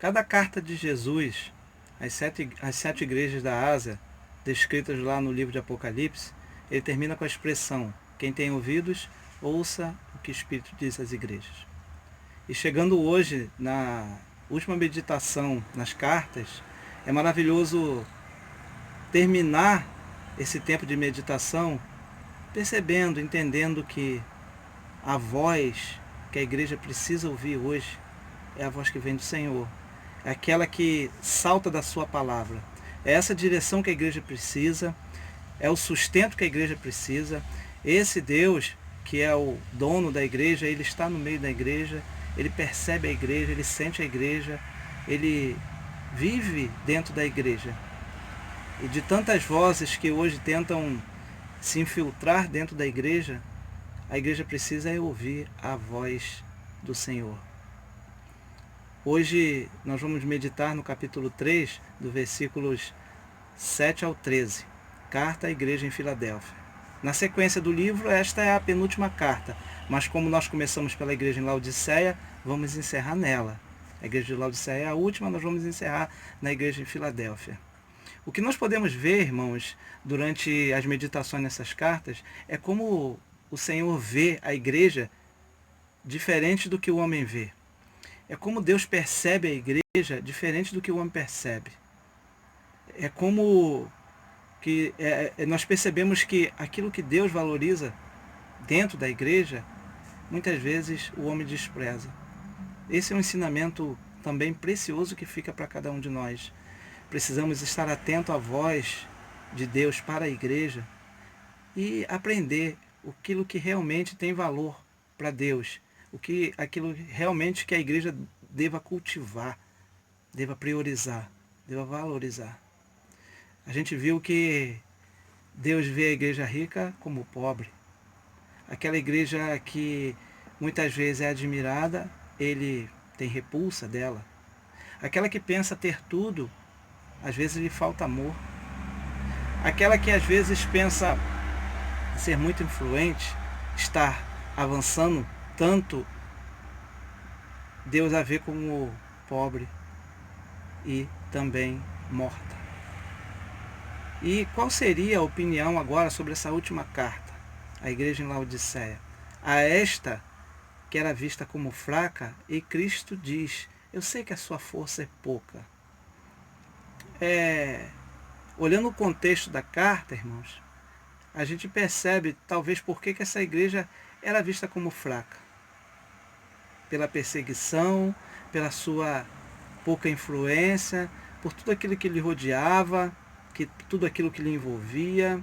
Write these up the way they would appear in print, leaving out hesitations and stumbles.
Cada carta de Jesus, as sete igrejas da Ásia, descritas lá no livro de Apocalipse, ele termina com a expressão: quem tem ouvidos, ouça o que o Espírito diz às igrejas. E chegando hoje na última meditação nas cartas, é maravilhoso terminar esse tempo de meditação percebendo, entendendo que a voz que a igreja precisa ouvir hoje é a voz que vem do Senhor. É aquela que salta da sua palavra. É essa direção que a igreja precisa, é o sustento que a igreja precisa. Esse Deus, que é o dono da igreja, ele está no meio da igreja, ele percebe a igreja, ele sente a igreja, ele vive dentro da igreja. E de tantas vozes que hoje tentam se infiltrar dentro da igreja, a igreja precisa ouvir a voz do Senhor. Hoje nós vamos meditar no capítulo 3, do versículos 7 ao 13, Carta à Igreja em Filadélfia. Na sequência do livro, esta é a penúltima carta, mas como nós começamos pela igreja em Laodiceia, vamos encerrar nela. A igreja de Laodiceia é a última, nós vamos encerrar na igreja em Filadélfia. O que nós podemos ver, irmãos, durante as meditações nessas cartas, é como o Senhor vê a igreja diferente do que o homem vê. É como Deus percebe a igreja diferente do que o homem percebe. É como que nós percebemos que aquilo que Deus valoriza dentro da igreja, muitas vezes o homem despreza. Esse é um ensinamento também precioso que fica para cada um de nós. Precisamos estar atento à voz de Deus para a igreja e aprender aquilo que realmente tem valor para Deus, aquilo realmente que a igreja deva cultivar, deva priorizar, deva valorizar. A gente viu que Deus vê a igreja rica como pobre. Aquela igreja que muitas vezes é admirada, ele tem repulsa dela. Aquela que pensa ter tudo, às vezes lhe falta amor. Aquela que às vezes pensa ser muito influente, estar avançando tanto, Deus a vê como pobre e também morta. E qual seria a opinião agora sobre essa última carta, a igreja em Laodiceia? A esta, que era vista como fraca, e Cristo diz: eu sei que a sua força é pouca. Olhando o contexto da carta, irmãos, a gente percebe talvez por que essa igreja era vista como fraca. Pela perseguição, pela sua pouca influência, por tudo aquilo que lhe rodeava, tudo aquilo que lhe envolvia.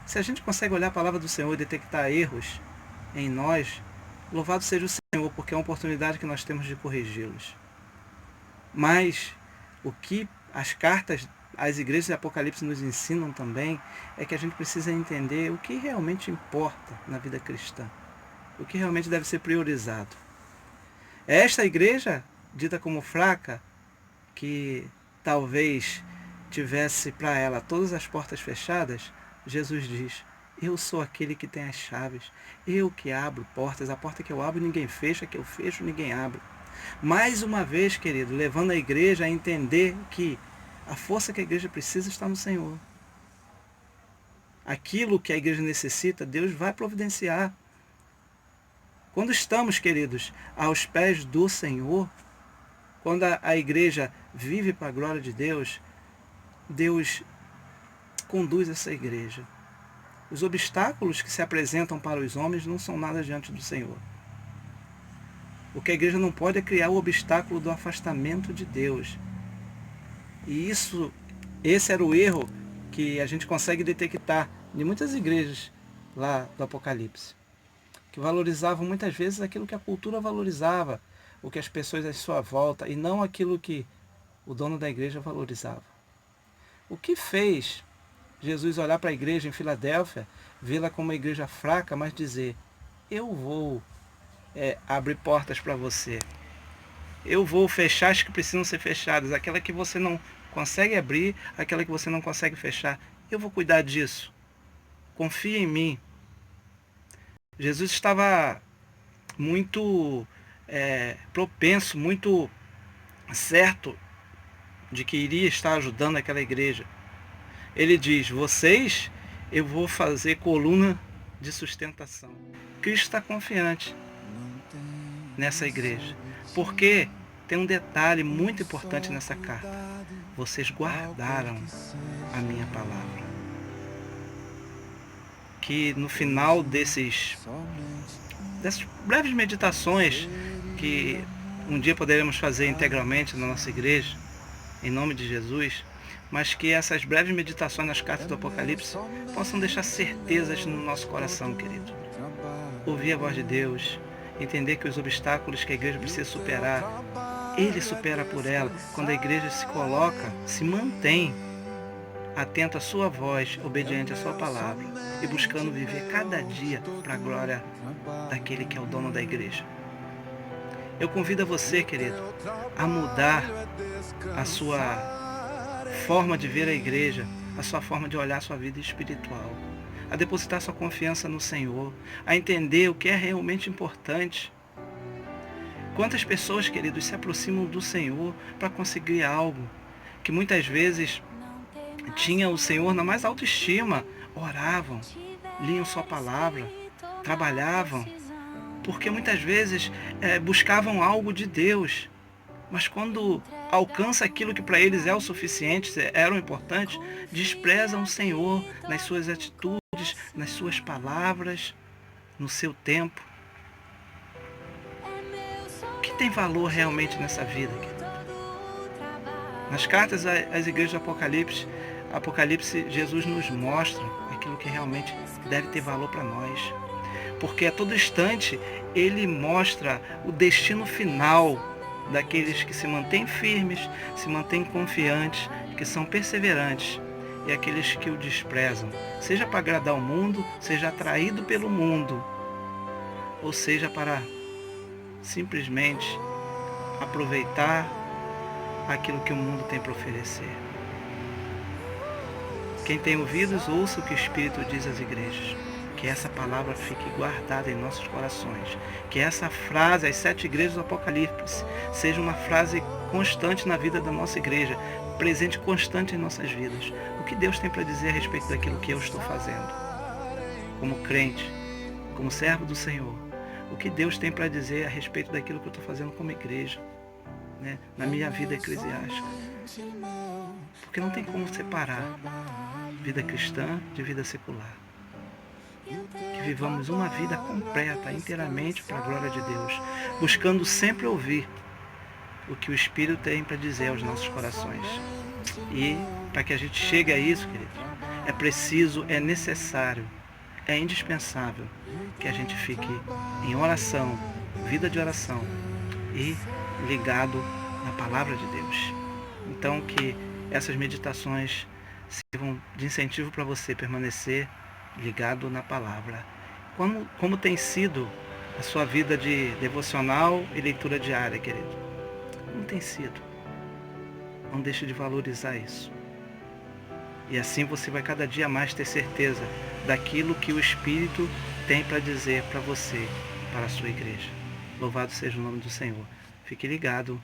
Se a gente consegue olhar a palavra do Senhor e detectar erros em nós, louvado seja o Senhor, porque é uma oportunidade que nós temos de corrigi-los. Mas o que as cartas às igrejas de Apocalipse nos ensinam também é que a gente precisa entender o que realmente importa na vida cristã, o que realmente deve ser priorizado. É esta igreja, dita como fraca, que talvez tivesse para ela todas as portas fechadas, Jesus diz: eu sou aquele que tem as chaves, eu que abro portas, a porta que eu abro ninguém fecha, que eu fecho ninguém abre. Mais uma vez, querido, levando a igreja a entender que a força que a igreja precisa está no Senhor. Aquilo que a igreja necessita, Deus vai providenciar. Quando estamos, queridos, aos pés do Senhor, quando a igreja vive para a glória de Deus, Deus conduz essa igreja. Os obstáculos que se apresentam para os homens não são nada diante do Senhor. O que a igreja não pode é criar o obstáculo do afastamento de Deus. E esse era o erro que a gente consegue detectar de muitas igrejas lá do Apocalipse, que valorizavam muitas vezes aquilo que a cultura valorizava, o que as pessoas à sua volta, e não aquilo que o dono da igreja valorizava. O que fez Jesus olhar para a igreja em Filadélfia, vê-la como uma igreja fraca, mas dizer: eu vou abrir portas para você. Eu vou fechar as que precisam ser fechadas, aquela que você não consegue abrir, aquela que você não consegue fechar. Eu vou cuidar disso. Confia em mim. Jesus estava muito propenso, muito certo de que iria estar ajudando aquela igreja. Ele diz, vocês, eu vou fazer coluna de sustentação. Cristo está confiante nessa igreja, porque tem um detalhe muito importante nessa carta. Vocês guardaram a minha palavra. Que no final dessas breves meditações que um dia poderemos fazer integralmente na nossa igreja, em nome de Jesus, mas que essas breves meditações nas cartas do Apocalipse possam deixar certezas no nosso coração, querido. Ouvir a voz de Deus, entender que os obstáculos que a igreja precisa superar, Ele supera por ela. Quando a igreja se coloca, se mantém atento à sua voz, obediente à sua palavra e buscando viver cada dia para a glória daquele que é o dono da igreja. Eu convido a você, querido, a mudar a sua forma de ver a igreja, a sua forma de olhar a sua vida espiritual, a depositar sua confiança no Senhor, a entender o que é realmente importante. Quantas pessoas, queridos, se aproximam do Senhor para conseguir algo que muitas vezes tinha o Senhor na mais alta estima, oravam, liam sua palavra, trabalhavam, porque muitas vezes buscavam algo de Deus, mas quando alcança aquilo que para eles é o suficiente, era o importante, desprezam o Senhor nas suas atitudes, nas suas palavras, no seu tempo. O que tem valor realmente nessa vida? Nas cartas às igrejas do Apocalipse, Jesus nos mostra aquilo que realmente deve ter valor para nós. Porque a todo instante Ele mostra o destino final daqueles que se mantêm firmes, se mantêm confiantes, que são perseverantes, e aqueles que o desprezam, seja para agradar o mundo, seja atraído pelo mundo, ou seja para simplesmente aproveitar aquilo que o mundo tem para oferecer. Quem tem ouvidos, ouça o que o Espírito diz às igrejas. Que essa palavra fique guardada em nossos corações. Que essa frase, as 7 igrejas do Apocalipse, seja uma frase constante na vida da nossa igreja, presente constante em nossas vidas. O que Deus tem para dizer a respeito daquilo que eu estou fazendo? Como crente, como servo do Senhor. O que Deus tem para dizer a respeito daquilo que eu estou fazendo como igreja, né? Na minha vida eclesiástica. Porque não tem como separar vida cristã de vida secular. Que vivamos uma vida completa, inteiramente para a glória de Deus, buscando sempre ouvir o que o Espírito tem para dizer aos nossos corações. E para que a gente chegue a isso, querido, é preciso, é necessário, é indispensável que a gente fique em oração, vida de oração e ligado na palavra de Deus. Então que essas meditações sirvam de incentivo para você permanecer ligado na palavra. Como tem sido a sua vida de devocional e leitura diária, querido? Como tem sido? Não deixe de valorizar isso. E assim você vai cada dia mais ter certeza daquilo que o Espírito tem para dizer para você, para a sua igreja. Louvado seja o nome do Senhor. Fique ligado